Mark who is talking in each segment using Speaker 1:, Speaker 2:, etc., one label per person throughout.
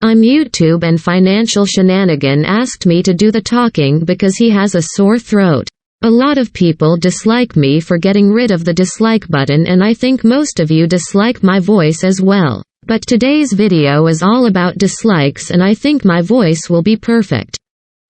Speaker 1: I'm YouTube and Financial Shenanigan asked me to do the talking because he has a sore throat. A lot of people dislike me for getting rid of the dislike button, and I think most of you dislike my voice as well. But today's video is all about dislikes, and I think my voice will be perfect.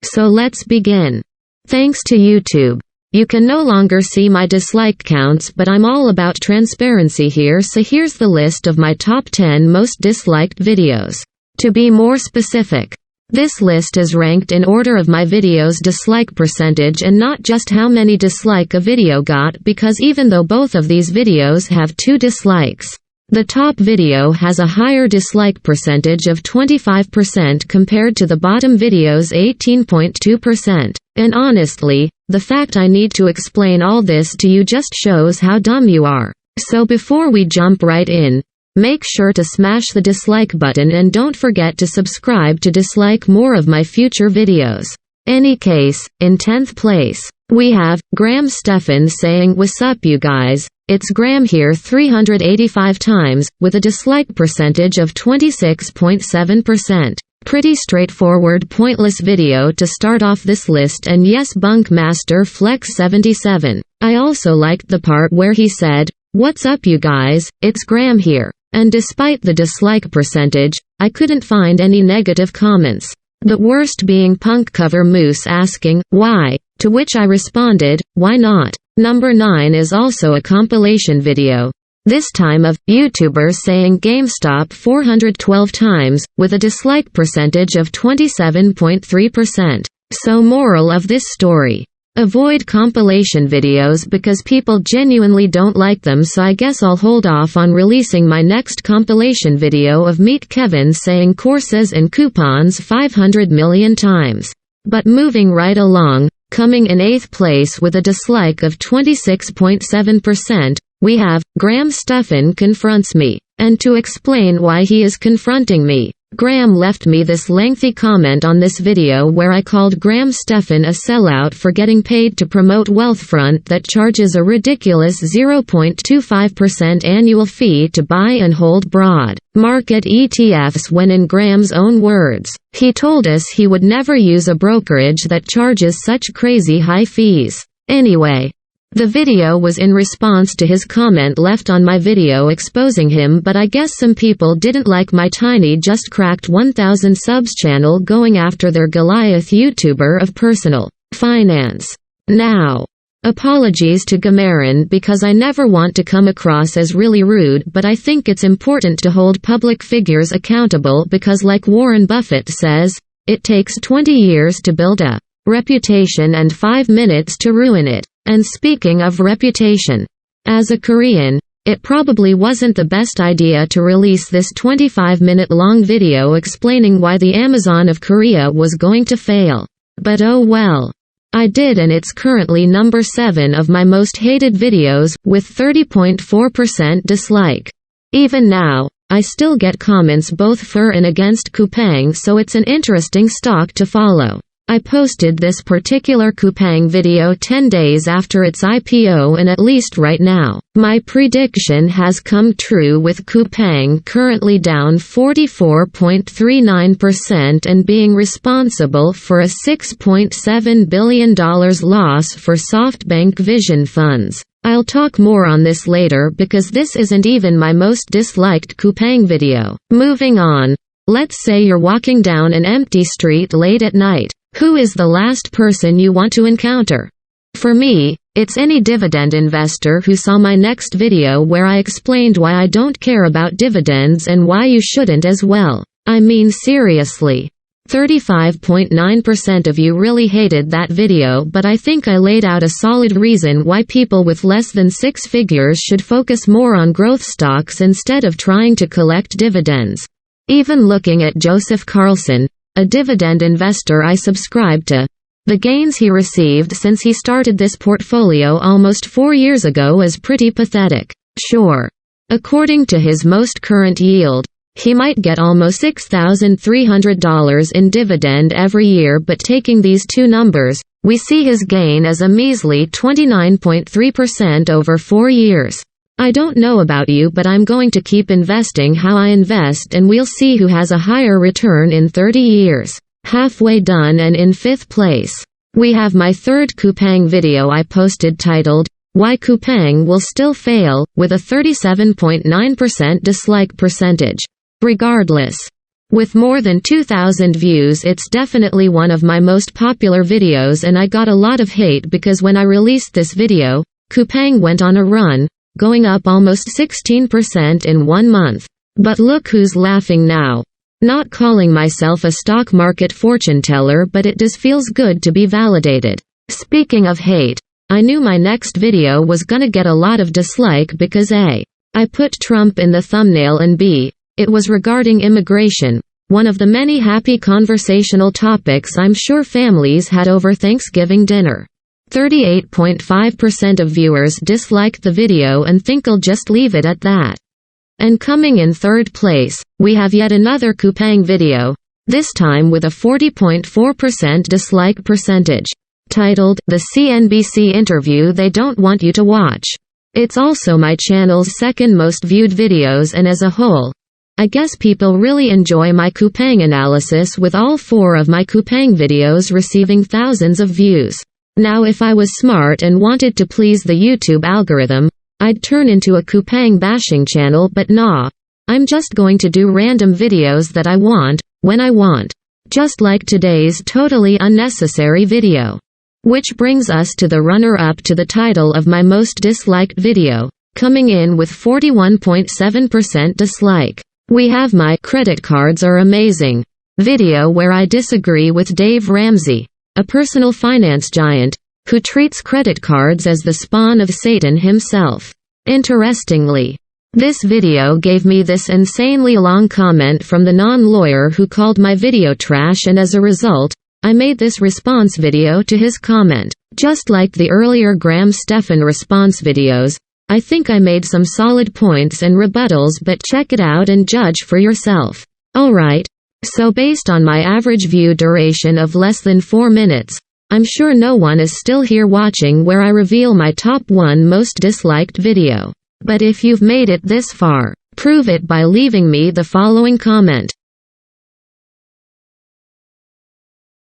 Speaker 1: So let's begin. Thanks to YouTube, you can no longer see my dislike counts, but I'm all about transparency here, so here's the list of my top 10 most disliked videos. To be more specific, this list is ranked in order of my video's dislike percentage and not just how many dislike a video got, because even though both of these videos have 2 dislikes, the top video has a higher dislike percentage of 25% compared to the bottom video's 18.2%. And honestly, the fact I need to explain all this to you just shows how dumb you are. So before we jump right in, make sure to smash the dislike button and don't forget to subscribe to dislike more of my future videos. Any case, in 10th place, we have Graham Stephan saying "What's up you guys, it's Graham here" 385 times, with a dislike percentage of 26.7%. Pretty straightforward, pointless video to start off this list, and yes, Bunkmaster Flex 77. I also liked the part where he said, "What's up you guys, it's Graham here." And despite the dislike percentage, I couldn't find any negative comments. The worst being Punk Cover Moose asking, "Why?" To which I responded, "Why not?" Number 9 is also a compilation video. This time of YouTubers saying GameStop 412 times, with a dislike percentage of 27.3%. So moral of this story: avoid compilation videos because people genuinely don't like them, so I guess I'll hold off on releasing my next compilation video of Meet Kevin saying courses and coupons 500 million times. But moving right along, coming in 8th place with a dislike of 26.7%, we have Graham Stephan confronts me. And to explain why he is confronting me, Graham left me this lengthy comment on this video where I called Graham Stephan a sellout for getting paid to promote Wealthfront that charges a ridiculous 0.25% annual fee to buy and hold broad market ETFs when, in Graham's own words, he told us he would never use a brokerage that charges such crazy high fees. Anyway, the video was in response to his comment left on my video exposing him, but I guess some people didn't like my tiny just cracked 1,000 subs channel going after their Goliath YouTuber of personal finance. Now, apologies to Gamarin because I never want to come across as really rude, but I think it's important to hold public figures accountable because, like Warren Buffett says, it takes 20 years to build a reputation and 5 minutes to ruin it. And speaking of reputation, as a Korean, it probably wasn't the best idea to release this 25-minute long video explaining why the Amazon of Korea was going to fail. But oh well. I did, and it's currently number 7 of my most hated videos, with 30.4% dislike. Even now, I still get comments both for and against Coupang, so it's an interesting stock to follow. I posted this particular Coupang video 10 days after its IPO, and at least right now, my prediction has come true, with Coupang currently down 44.39% and being responsible for a $6.7 billion loss for SoftBank Vision Funds. I'll talk more on this later because this isn't even my most disliked Coupang video. Moving on. Let's say you're walking down an empty street late at night. Who is the last person you want to encounter? For me, it's any dividend investor who saw my next video where I explained why I don't care about dividends and why you shouldn't as well. I mean, seriously. 35.9% of you really hated that video, but I think I laid out a solid reason why people with less than 6 figures should focus more on growth stocks instead of trying to collect dividends. Even looking at Joseph Carlson, a dividend investor I subscribe to, the gains he received since he started this portfolio almost 4 years ago is pretty pathetic. Sure, according to his most current yield, he might get almost $6,300 in dividend every year, but taking these two numbers, we see his gain as a measly 29.3% over 4 years. I don't know about you, but I'm going to keep investing how I invest, and we'll see who has a higher return in 30 years. Halfway done and in 5th place. We have my 3rd Coupang video I posted titled, Why Coupang Will Still Fail, with a 37.9% dislike percentage. Regardless. With more than 2,000 views, it's definitely one of my most popular videos, and I got a lot of hate because when I released this video, Coupang went on a run, going up almost 16% in 1 month. But look who's laughing now. Not calling myself a stock market fortune teller, but it does feels good to be validated. Speaking of hate, I knew my next video was gonna get a lot of dislike because A, I put Trump in the thumbnail, and B, it was regarding immigration, one of the many happy conversational topics I'm sure families had over Thanksgiving dinner. 38.5% of viewers disliked the video and think I'll just leave it at that. And coming in 3rd place, we have yet another Coupang video, this time with a 40.4% dislike percentage, titled, The CNBC Interview They Don't Want You to Watch. It's also my channel's 2nd most viewed videos, and as a whole, I guess people really enjoy my Coupang analysis, with all 4 of my Coupang videos receiving thousands of views. Now if I was smart and wanted to please the YouTube algorithm, I'd turn into a Coupang bashing channel, but nah. I'm just going to do random videos that I want, when I want. Just like today's totally unnecessary video. Which brings us to the runner-up to the title of my most disliked video, coming in with 41.7% dislike. We have my Credit Cards Are Amazing video, where I disagree with Dave Ramsey, a personal finance giant, who treats credit cards as the spawn of Satan himself. Interestingly, this video gave me this insanely long comment from the non-lawyer who called my video trash, and as a result, I made this response video to his comment. Just like the earlier Graham Stephan response videos, I think I made some solid points and rebuttals, but check it out and judge for yourself. Alright. So based on my average view duration of less than 4 minutes, I'm sure no one is still here watching where I reveal my top 1 most disliked video. But if you've made it this far, prove it by leaving me the following comment.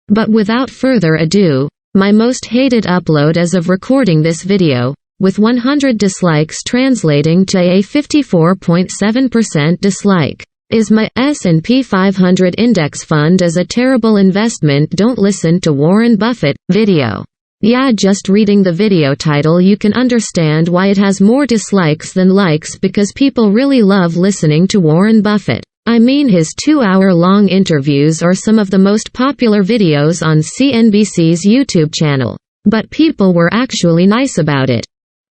Speaker 1: But without further ado, my most hated upload as of recording this video, with 100 dislikes translating to a 54.7% dislike, is my S&P 500 index fund as a terrible investment, don't listen to Warren Buffett video. Yeah, just reading the video title you can understand why it has more dislikes than likes, because people really love listening to Warren Buffett. I mean, his 2-hour-long interviews are some of the most popular videos on CNBC's YouTube channel. But people were actually nice about it,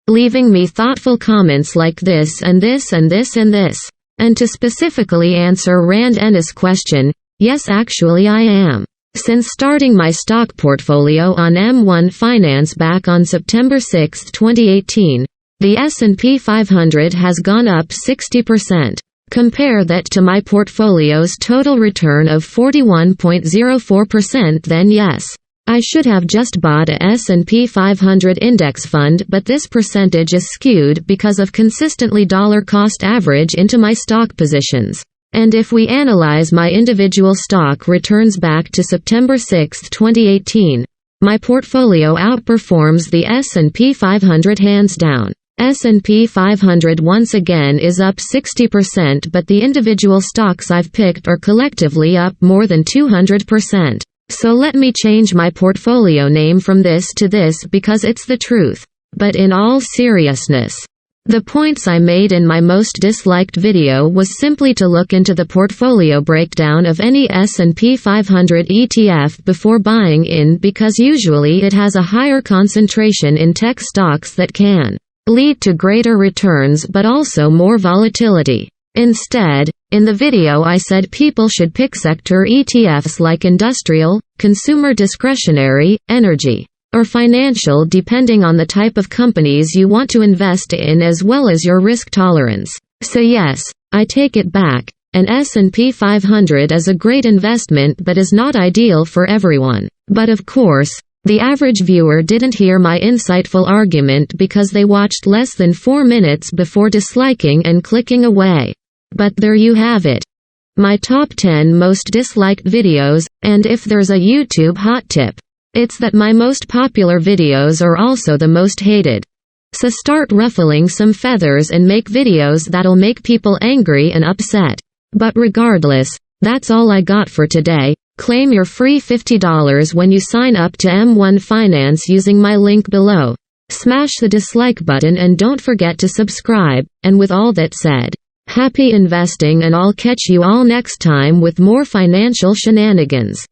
Speaker 1: leaving me thoughtful comments like this and this and this and this. And to specifically answer Rand Ennis' question, yes, actually I am. Since starting my stock portfolio on M1 Finance back on September 6, 2018, the S&P 500 has gone up 60%. Compare that to my portfolio's total return of 41.04%, then yes, I should have just bought a S&P 500 index fund, but this percentage is skewed because of consistently dollar cost average into my stock positions. And if we analyze my individual stock returns back to September 6, 2018, my portfolio outperforms the S&P 500 hands down. S&P 500 once again is up 60%, but the individual stocks I've picked are collectively up more than 200%. So let me change my portfolio name from this to this because it's the truth. But in all seriousness, the points I made in my most disliked video was simply to look into the portfolio breakdown of any S&P 500 ETF before buying in, because usually it has a higher concentration in tech stocks that can lead to greater returns but also more volatility. Instead, in the video I said people should pick sector ETFs like industrial, consumer discretionary, energy, or financial, depending on the type of companies you want to invest in as well as your risk tolerance. So yes, I take it back. An S&P 500 is a great investment but is not ideal for everyone. But of course, The average viewer didn't hear my insightful argument because they watched less than 4 minutes before disliking and clicking away. But there you have it. My top 10 most disliked videos, and if there's a YouTube hot tip, it's that my most popular videos are also the most hated. So start ruffling some feathers and make videos that'll make people angry and upset. But regardless, that's all I got for today. Claim your free $50 when you sign up to M1 Finance using my link below. Smash the dislike button and don't forget to subscribe. And with all that said, happy investing, and I'll catch you all next time with more financial shenanigans.